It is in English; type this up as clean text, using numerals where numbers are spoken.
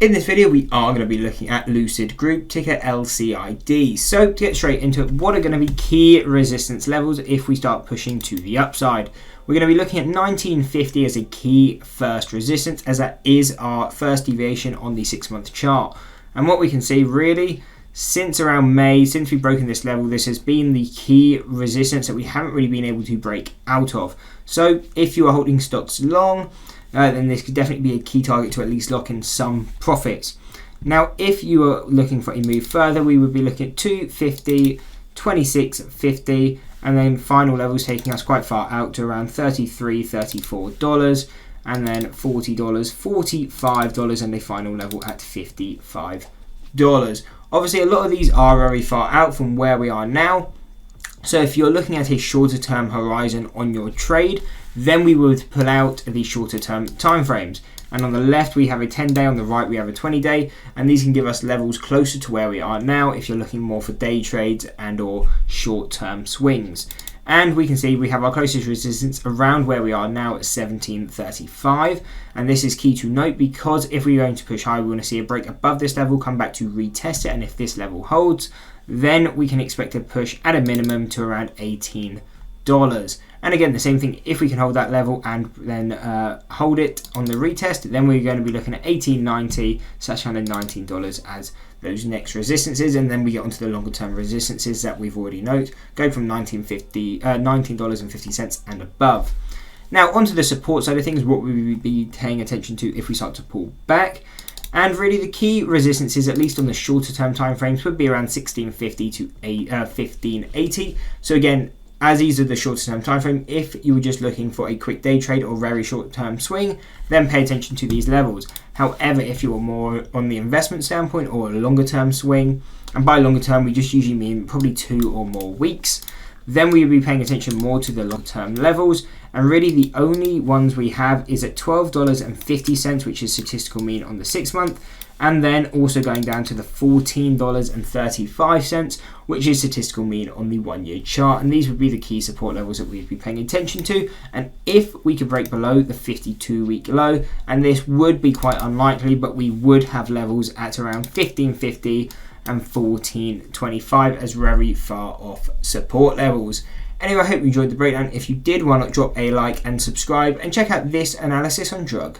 In this video, we are going to be looking at Lucid Group, ticker LCID. So to get straight into it, what are going to be key resistance levels if we start pushing to the upside? We're going to be looking at 1950 as a key first resistance, as that is our first deviation on the 6-month chart. And what we can see really, since around May, since we've broken this level, this has been the key resistance that we haven't really been able to break out of. So if you are holding stocks long, then this could definitely be a key target to at least lock in some profits. Now, if you are looking for a move further, we would be looking at 250, 26.50, and then final levels taking us quite far out to around $33, $34, and then $40, $45, and a final level at $55. Obviously, a lot of these are very far out from where we are now. So if you're looking at a shorter term horizon on your trade, then we would pull out the shorter term time frames. And on the left we have a 10-day, on the right we have a 20-day, and these can give us levels closer to where we are now if you're looking more for day trades and or short term swings. And we can see we have our closest resistance around where we are now at 17.35, and this is key to note because if we're going to push high, we want to see a break above this level, come back to retest it, and if this level holds, then we can expect a push at a minimum to around $18. And again, the same thing, if we can hold that level and then hold it on the retest, then we're going to be looking at $18.90 / $19 as those next resistances, and then we get onto the longer term resistances that we've already noted, going from $19.50 and above. Now onto the support side of things, what we would be paying attention to if we start to pull back. And really the key resistances, at least on the shorter term time frames, would be around 1650 to 1580. So again, as these are the shorter term time frame, if you were just looking for a quick day trade or very short term swing, then pay attention to these levels. However, if you are more on the investment standpoint or a longer term swing, and by longer term we just usually mean probably 2 or more weeks, then we would be paying attention more to the long term levels. And really the only ones we have is at $12.50, which is statistical mean on the 6-month, and then also going down to the $14.35, which is statistical mean on the 1-year chart. And these would be the key support levels that we'd be paying attention to. And if we could break below the 52-week low, and this would be quite unlikely, but we would have levels at around 1550 and 1425 as very far off support levels. Anyway, I hope you enjoyed the breakdown. If you did, why not drop a like and subscribe, and check out this analysis on drug.